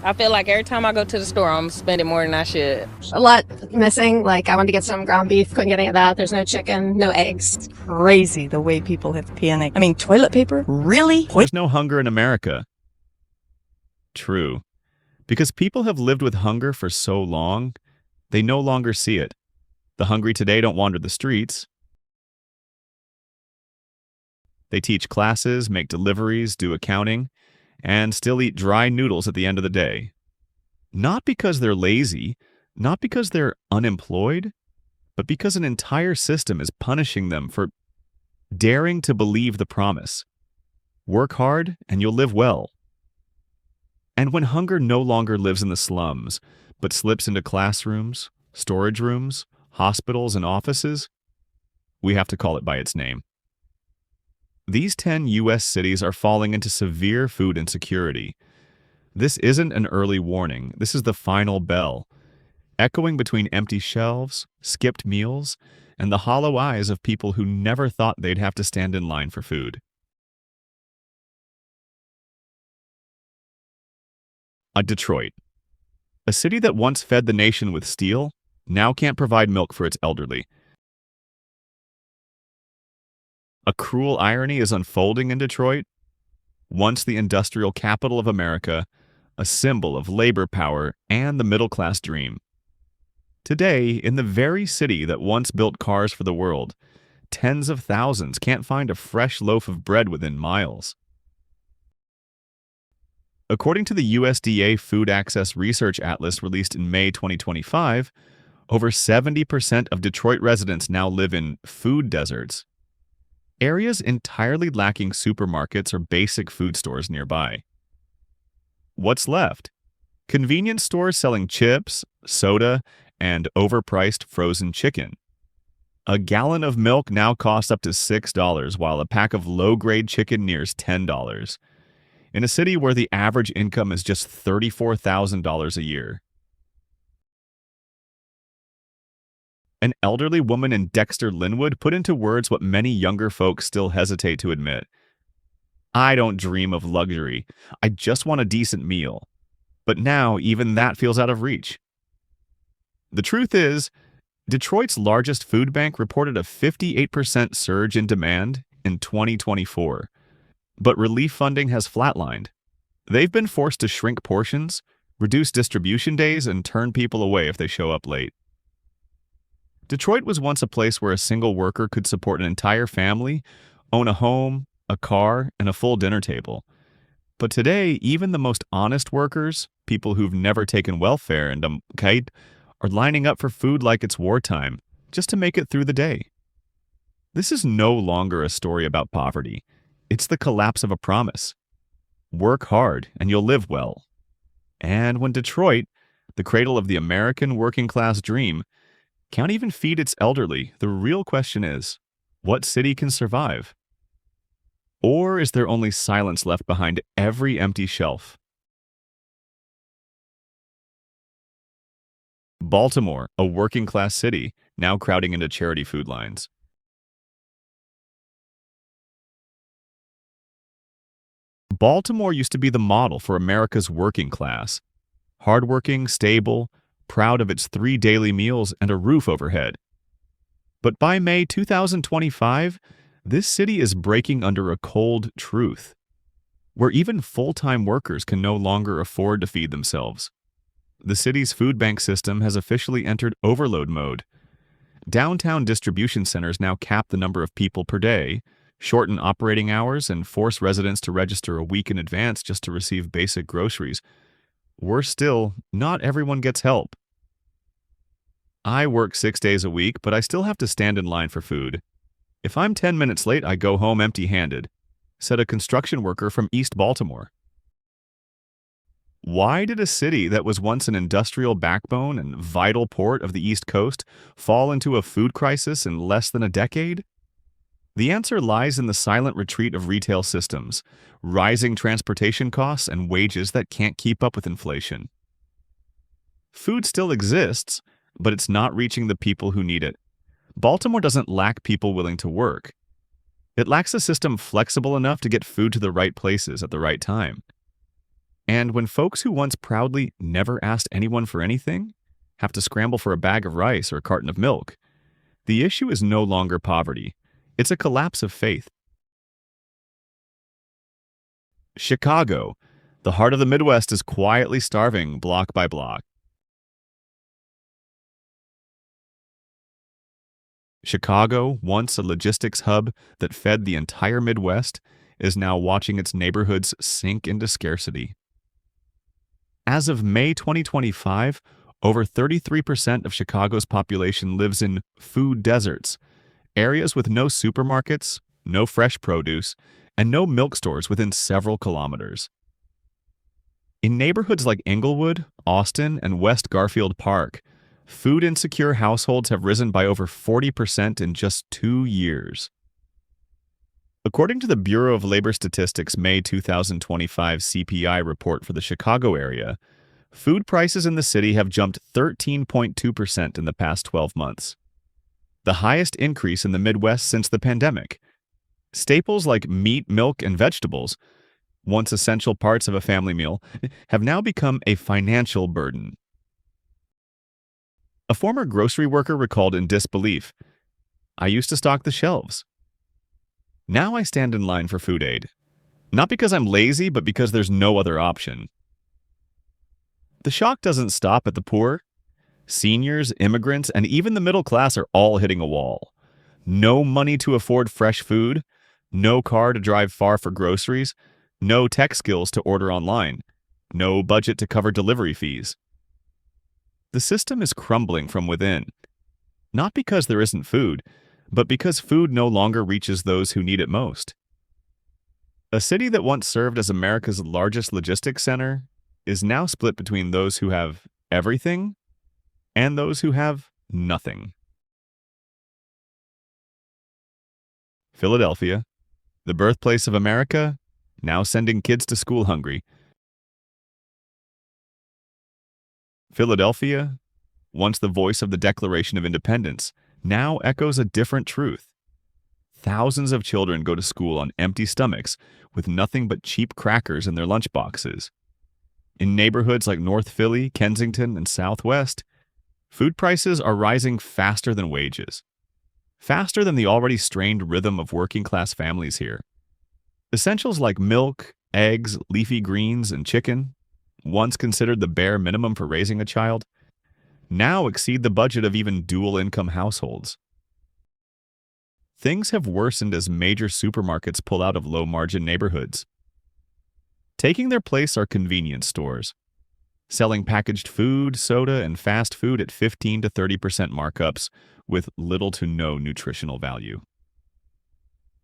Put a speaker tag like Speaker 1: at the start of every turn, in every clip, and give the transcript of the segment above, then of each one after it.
Speaker 1: I feel like every time I go to the store, I'm spending more than I should.
Speaker 2: A lot missing. Like, I wanted to get some ground beef, couldn't get any of that. There's no chicken, no eggs.
Speaker 3: Crazy the way people have panicked. I mean, toilet paper? Really?
Speaker 4: There's no hunger in America. True. Because people have lived with hunger for so long, they no longer see it. The hungry today don't wander the streets. They teach classes, make deliveries, do accounting, and still eat dry noodles at the end of the day. Not because they're lazy, not because they're unemployed, but because an entire system is punishing them for daring to believe the promise. Work hard and you'll live well. And when hunger no longer lives in the slums, but slips into classrooms, storage rooms, hospitals, and offices, we have to call it by its name. These 10 U.S. cities are falling into severe food insecurity. This isn't an early warning, this is the final bell, echoing between empty shelves, skipped meals, and the hollow eyes of people who never thought they'd have to stand in line for food. Detroit. A city that once fed the nation with steel, now can't provide milk for its elderly. A cruel irony is unfolding in Detroit. Once the industrial capital of America, a symbol of labor power and the middle-class dream. Today, in the very city that once built cars for the world, tens of thousands can't find a fresh loaf of bread within miles. According to the USDA Food Access Research Atlas released in May 2025, over 70% of Detroit residents now live in food deserts, areas entirely lacking supermarkets or basic food stores nearby. What's left? Convenience stores selling chips, soda, and overpriced frozen chicken. A gallon of milk now costs up to $6, while a pack of low-grade chicken nears $10. In a city where the average income is just $34,000 a year. An elderly woman in Dexter, Linwood put into words what many younger folks still hesitate to admit. I don't dream of luxury. I just want a decent meal. But now even that feels out of reach. The truth is, Detroit's largest food bank reported a 58% surge in demand in 2024. But relief funding has flatlined. They've been forced to shrink portions, reduce distribution days, and turn people away if they show up late. Detroit was once a place where a single worker could support an entire family, own a home, a car, and a full dinner table. But today, even the most honest workers, people who've never taken welfare and are lining up for food like it's wartime, just to make it through the day. This is no longer a story about poverty. It's the collapse of a promise. Work hard and you'll live well. And when Detroit, the cradle of the American working class dream, can't even feed its elderly, the real question is, what city can survive? Or is there only silence left behind every empty shelf? Baltimore, a working class city, now crowding into charity food lines. Baltimore used to be the model for America's working class. Hardworking, stable, proud of its 3 daily meals and a roof overhead. But by May 2025, this city is breaking under a cold truth, where even full-time workers can no longer afford to feed themselves. The city's food bank system has officially entered overload mode. Downtown distribution centers now cap the number of people per day, shorten operating hours, and force residents to register a week in advance just to receive basic groceries. Worse still, not everyone gets help. I work 6 days a week, but I still have to stand in line for food. If I'm 10 minutes late, I go home empty-handed, said a construction worker from East Baltimore. Why did a city that was once an industrial backbone and vital port of the East Coast fall into a food crisis in less than a decade? The answer lies in the silent retreat of retail systems, rising transportation costs, and wages that can't keep up with inflation. Food still exists, but it's not reaching the people who need it. Baltimore doesn't lack people willing to work. It lacks a system flexible enough to get food to the right places at the right time. And when folks who once proudly never asked anyone for anything have to scramble for a bag of rice or a carton of milk, the issue is no longer poverty. It's a collapse of faith. Chicago, the heart of the Midwest, is quietly starving block by block. Chicago, once a logistics hub that fed the entire Midwest, is now watching its neighborhoods sink into scarcity. As of May 2025, over 33% of Chicago's population lives in food deserts, areas with no supermarkets, no fresh produce, and no milk stores within several kilometers. In neighborhoods like Englewood, Austin, and West Garfield Park, food-insecure households have risen by over 40% in just 2 years. According to the Bureau of Labor Statistics' May 2025 CPI report for the Chicago area, food prices in the city have jumped 13.2% in the past 12 months, the highest increase in the Midwest since the pandemic. Staples like meat, milk, and vegetables, once essential parts of a family meal, have now become a financial burden. A former grocery worker recalled in disbelief, "I used to stock the shelves. Now I stand in line for food aid. Not because I'm lazy, but because there's no other option." The shock doesn't stop at the poor. Seniors, immigrants, and even the middle class are all hitting a wall. No money to afford fresh food, no car to drive far for groceries, no tech skills to order online, no budget to cover delivery fees. The system is crumbling from within, not because there isn't food, but because food no longer reaches those who need it most. A city that once served as America's largest logistics center is now split between those who have everything and those who have nothing. Philadelphia, the birthplace of America, now sending kids to school hungry. Philadelphia, once the voice of the Declaration of Independence, now echoes a different truth. Thousands of children go to school on empty stomachs with nothing but cheap crackers in their lunchboxes. In neighborhoods like North Philly, Kensington, and Southwest, food prices are rising faster than wages, faster than the already strained rhythm of working-class families here. Essentials like milk, eggs, leafy greens, and chicken, once considered the bare minimum for raising a child, now exceed the budget of even dual-income households. Things have worsened as major supermarkets pull out of low-margin neighborhoods. Taking their place are convenience stores, selling packaged food, soda, and fast food at 15 to 30% markups with little to no nutritional value.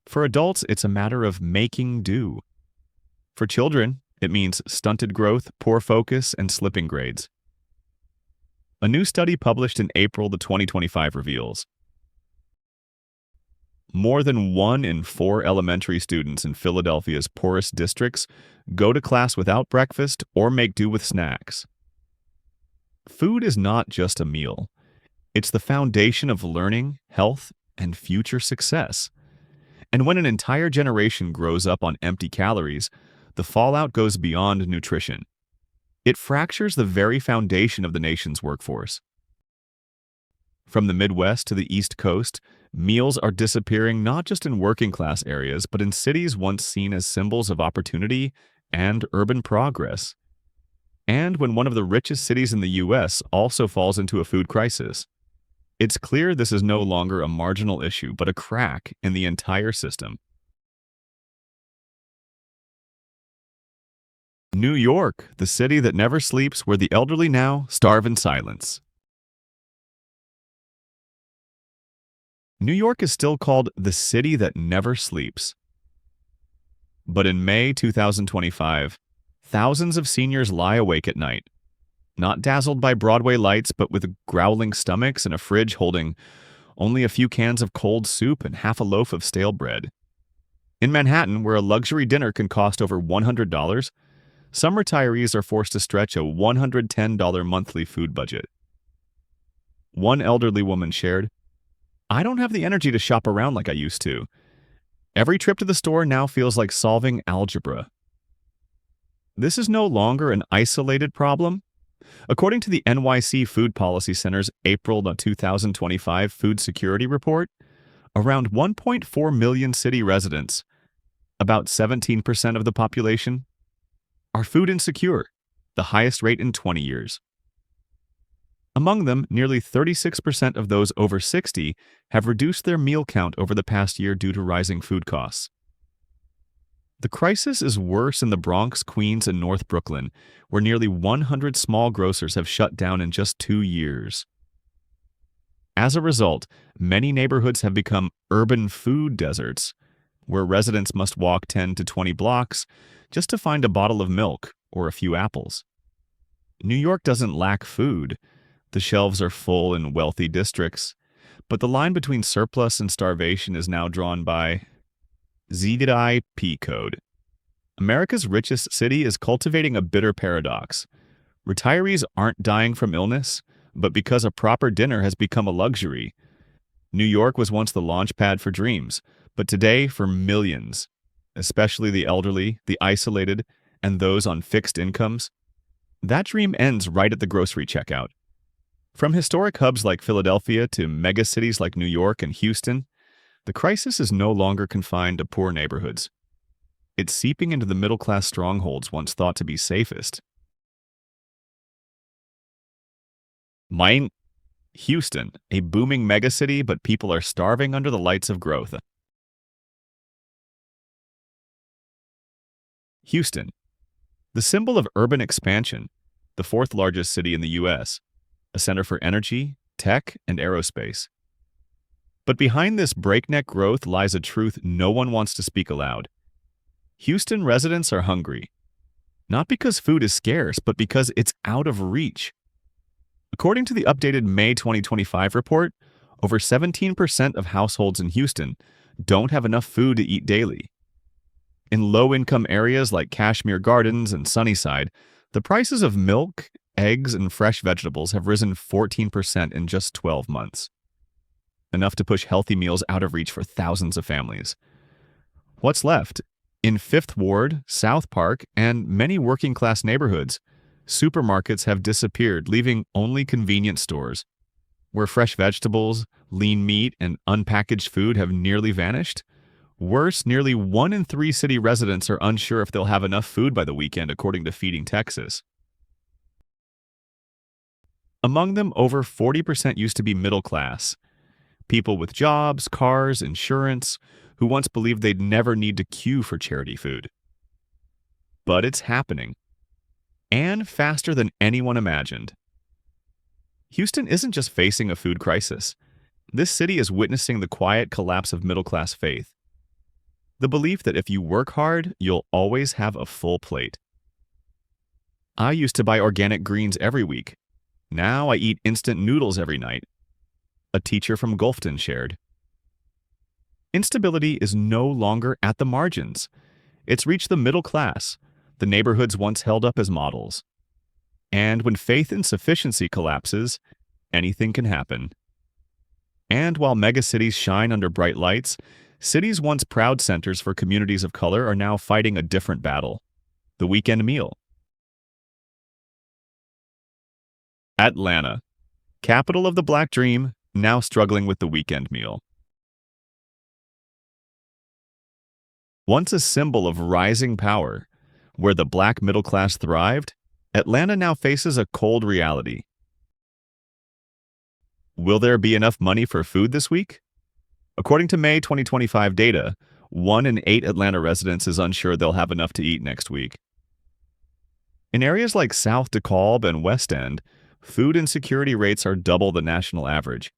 Speaker 4: For adults, it's a matter of making do. For children, it means stunted growth, poor focus, and slipping grades. A new study published in April 2025 reveals more than 1 in 4 elementary students in Philadelphia's poorest districts go to class without breakfast or make do with snacks. Food is not just a meal. It's the foundation of learning, health, and future success. And when an entire generation grows up on empty calories, the fallout goes beyond nutrition. It fractures the very foundation of the nation's workforce. From the Midwest to the East Coast, meals are disappearing not just in working-class areas, but in cities once seen as symbols of opportunity and urban progress. And when one of the richest cities in the U.S. also falls into a food crisis, it's clear this is no longer a marginal issue, but a crack in the entire system. New York, the city that never sleeps, where the elderly now starve in silence. New York is still called the city that never sleeps. But in May 2025, thousands of seniors lie awake at night, not dazzled by Broadway lights, but with growling stomachs and a fridge holding only a few cans of cold soup and half a loaf of stale bread. In Manhattan, where a luxury dinner can cost over $100, some retirees are forced to stretch a $110 monthly food budget. One elderly woman shared, "I don't have the energy to shop around like I used to. Every trip to the store now feels like solving algebra." This is no longer an isolated problem. According to the NYC Food Policy Center's April 2025 Food Security Report, around 1.4 million city residents, about 17% of the population, are food insecure, the highest rate in 20 years. Among them, nearly 36% of those over 60 have reduced their meal count over the past year due to rising food costs. The crisis is worse in the Bronx, Queens, and North Brooklyn, where nearly 100 small grocers have shut down in just 2 years. As a result, many neighborhoods have become urban food deserts, where residents must walk 10 to 20 blocks just to find a bottle of milk or a few apples. New York doesn't lack food. The shelves are full in wealthy districts, but the line between surplus and starvation is now drawn by ZIP code. America's richest city is cultivating a bitter paradox. Retirees aren't dying from illness, but because a proper dinner has become a luxury. New York was once the launch pad for dreams, but today for millions, especially the elderly, the isolated, and those on fixed incomes, that dream ends right at the grocery checkout. From historic hubs like Philadelphia to megacities like New York and Houston, the crisis is no longer confined to poor neighborhoods. It's seeping into the middle-class strongholds once thought to be safest. Houston, a booming megacity, but people are starving under the lights of growth. Houston, the symbol of urban expansion, the fourth largest city in the U.S., a center for energy, tech, and aerospace. But behind this breakneck growth lies a truth no one wants to speak aloud. Houston residents are hungry, not because food is scarce, but because it's out of reach. According to the updated May 2025 report, over 17% of households in Houston don't have enough food to eat daily. In low-income areas like Kashmir Gardens and Sunnyside, the prices of milk, eggs, and fresh vegetables have risen 14% in just 12 months. Enough to push healthy meals out of reach for thousands of families. What's left? In Fifth Ward, South Park, and many working-class neighborhoods, supermarkets have disappeared, leaving only convenience stores. Where fresh vegetables, lean meat, and unpackaged food have nearly vanished. Worse, nearly 1 in 3 city residents are unsure if they'll have enough food by the weekend, according to Feeding Texas. Among them, over 40% used to be middle class. People with jobs, cars, insurance, who once believed they'd never need to queue for charity food. But it's happening. And faster than anyone imagined. Houston isn't just facing a food crisis. This city is witnessing the quiet collapse of middle-class faith. The belief that if you work hard, you'll always have a full plate. I used to buy organic greens every week. Now I eat instant noodles every night. A teacher from Gulfton shared. Instability is no longer at the margins. It's reached the middle class, the neighborhoods once held up as models. And when faith in sufficiency collapses, anything can happen. And while megacities shine under bright lights, cities once proud centers for communities of color are now fighting a different battle: the weekend meal. Atlanta, capital of the Black Dream, now struggling with the weekend meal. Once a symbol of rising power, where the black middle class thrived, Atlanta now faces a cold reality. Will there be enough money for food this week? According to May 2025 data, 1 in 8 Atlanta residents is unsure they'll have enough to eat next week. In areas like South DeKalb and West End, food insecurity rates are double the national average.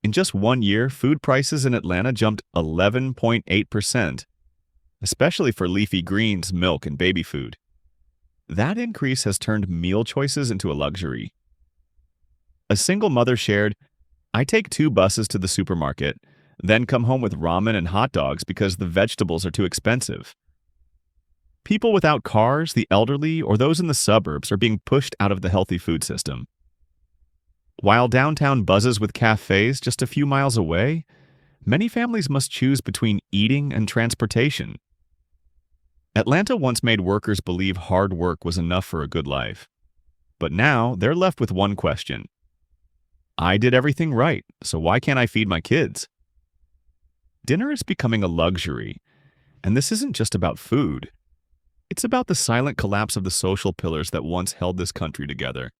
Speaker 4: In just 1 year, food prices in Atlanta jumped 11.8%, especially for leafy greens, milk, and baby food. That increase has turned meal choices into a luxury. A single mother shared, "I take 2 buses to the supermarket, then come home with ramen and hot dogs because the vegetables are too expensive." People without cars, the elderly, or those in the suburbs are being pushed out of the healthy food system. While downtown buzzes with cafes just a few miles away, many families must choose between eating and transportation. Atlanta once made workers believe hard work was enough for a good life. But now they're left with one question. I did everything right, so why can't I feed my kids? Dinner is becoming a luxury, and this isn't just about food. It's about the silent collapse of the social pillars that once held this country together.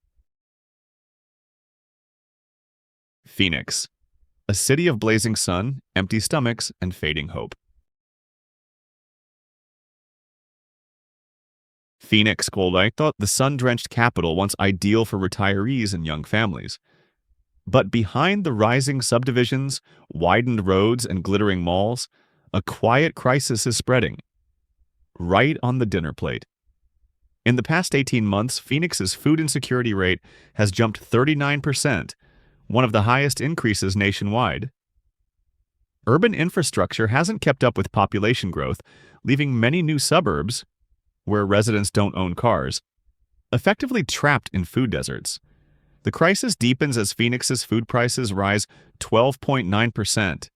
Speaker 4: Phoenix, a city of blazing sun, empty stomachs, and fading hope. Phoenix, I thought the sun-drenched capital once ideal for retirees and young families. But behind the rising subdivisions, widened roads, and glittering malls, a quiet crisis is spreading. Right on the dinner plate. In the past 18 months, Phoenix's food insecurity rate has jumped 39%, one of the highest increases nationwide. Urban infrastructure hasn't kept up with population growth, leaving many new suburbs, where residents don't own cars, effectively trapped in food deserts. The crisis deepens as Phoenix's food prices rise 12.9%,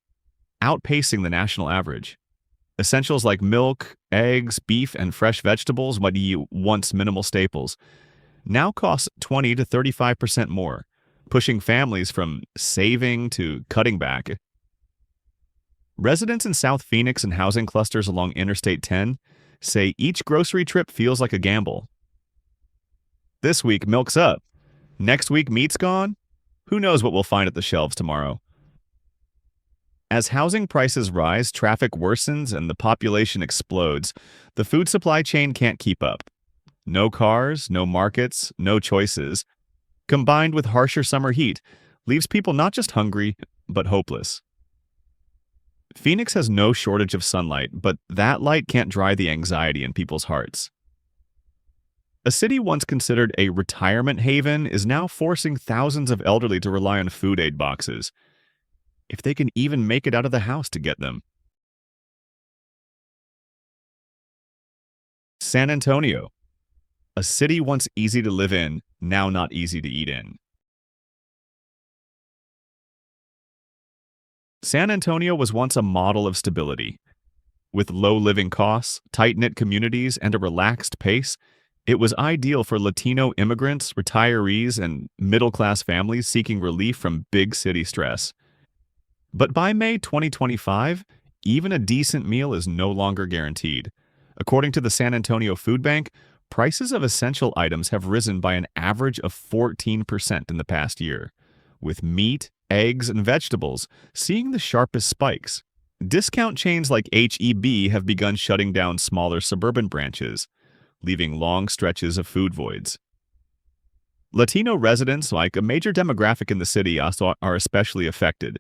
Speaker 4: outpacing the national average. Essentials like milk, eggs, beef, and fresh vegetables, what once minimal staples, now cost 20 to 35% more, pushing families from saving to cutting back. Residents in South Phoenix and housing clusters along Interstate 10 say each grocery trip feels like a gamble. This week, milk's up. Next week, meat's gone. Who knows what we'll find at the shelves tomorrow? As housing prices rise, traffic worsens, and the population explodes, the food supply chain can't keep up. No cars, no markets, no choices, combined with harsher summer heat, leaves people not just hungry, but hopeless. Phoenix has no shortage of sunlight, but that light can't dry the anxiety in people's hearts. A city once considered a retirement haven is now forcing thousands of elderly to rely on food aid boxes, if they can even make it out of the house to get them. San Antonio, a city once easy to live in, now not easy to eat in. San Antonio was once a model of stability. With low living costs, tight-knit communities, and a relaxed pace, it was ideal for Latino immigrants, retirees, and middle-class families seeking relief from big city stress. But by May 2025, even a decent meal is no longer guaranteed. According to the San Antonio Food Bank, prices of essential items have risen by an average of 14% in the past year, with meat, eggs, and vegetables seeing the sharpest spikes. Discount chains like H-E-B have begun shutting down smaller suburban branches, leaving long stretches of food voids. Latino residents, like a major demographic in the city, also are especially affected,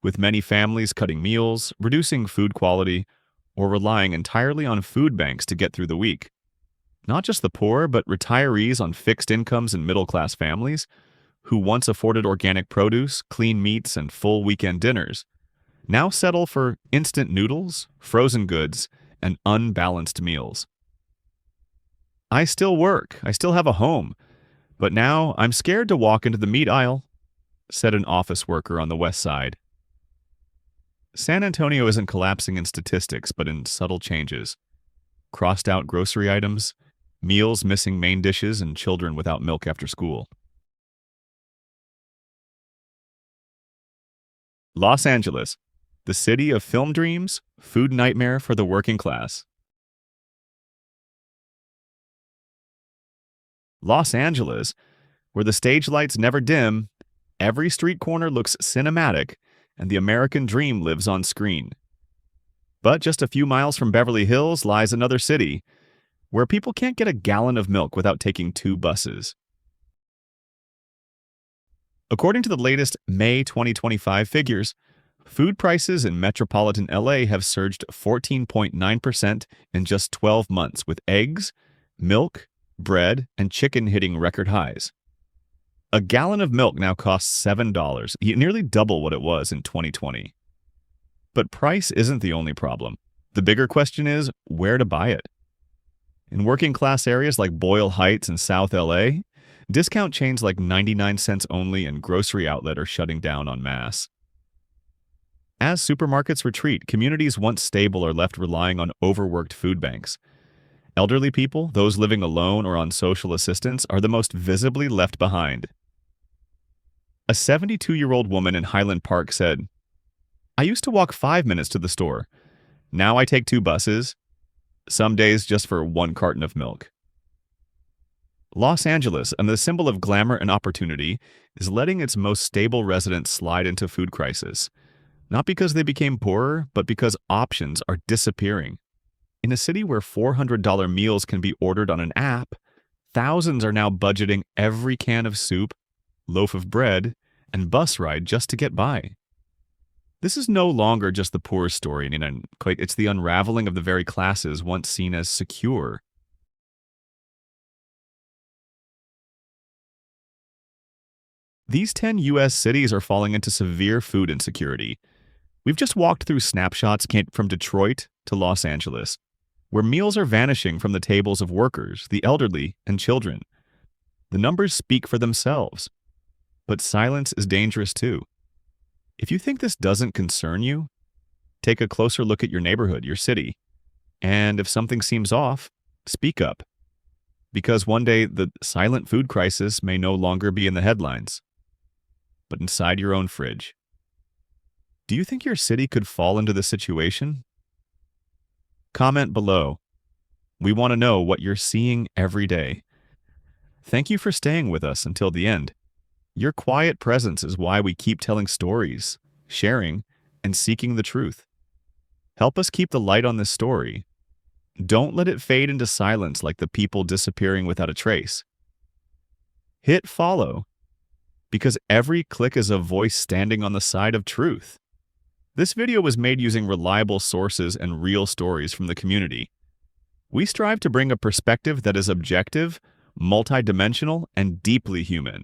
Speaker 4: with many families cutting meals, reducing food quality, or relying entirely on food banks to get through the week. Not just the poor, but retirees on fixed incomes and middle-class families, who once afforded organic produce, clean meats, and full weekend dinners, now settle for instant noodles, frozen goods, and unbalanced meals. I still work, I still have a home, but now I'm scared to walk into the meat aisle, said an office worker on the west side. San Antonio isn't collapsing in statistics, but in subtle changes. Crossed out grocery items, meals missing main dishes, and children without milk after school. Los Angeles, the city of film dreams, food nightmare for the working class. Los Angeles, where the stage lights never dim, every street corner looks cinematic, and the American dream lives on screen. But just a few miles from Beverly Hills lies another city, where people can't get a gallon of milk without taking 2 buses. According to the latest May 2025 figures, food prices in metropolitan LA have surged 14.9% in just 12 months, with eggs, milk, bread, and chicken hitting record highs. A gallon of milk now costs $7, nearly double what it was in 2020. But price isn't the only problem. The bigger question is where to buy it. In working-class areas like Boyle Heights and South LA, discount chains like 99 cents only and grocery outlet are shutting down en masse. As supermarkets retreat, communities once stable are left relying on overworked food banks. Elderly people, those living alone or on social assistance, are the most visibly left behind. A 72-year-old woman in Highland Park said, "I used to walk 5 minutes to the store. Now I take 2 buses, some days just for 1 carton of milk." Los Angeles, and the symbol of glamour and opportunity, is letting its most stable residents slide into food crisis. Not because they became poorer, but because options are disappearing. In a city where $400 meals can be ordered on an app, thousands are now budgeting every can of soup, loaf of bread, and bus ride just to get by. This is no longer just the poor's story, it's the unraveling of the very classes once seen as secure. These 10 U.S. cities are falling into severe food insecurity. We've just walked through snapshots from Detroit to Los Angeles, where meals are vanishing from the tables of workers, the elderly, and children. The numbers speak for themselves. But silence is dangerous too. If you think this doesn't concern you, take a closer look at your neighborhood, your city. And if something seems off, speak up. Because one day the silent food crisis may no longer be in the headlines, but inside your own fridge. Do you think your city could fall into this situation? Comment below. We want to know what you're seeing every day. Thank you for staying with us until the end. Your quiet presence is why we keep telling stories, sharing, and seeking the truth. Help us keep the light on this story. Don't let it fade into silence like the people disappearing without a trace. Hit follow, because every click is a voice standing on the side of truth. This video was made using reliable sources and real stories from the community. We strive to bring a perspective that is objective, multidimensional, and deeply human.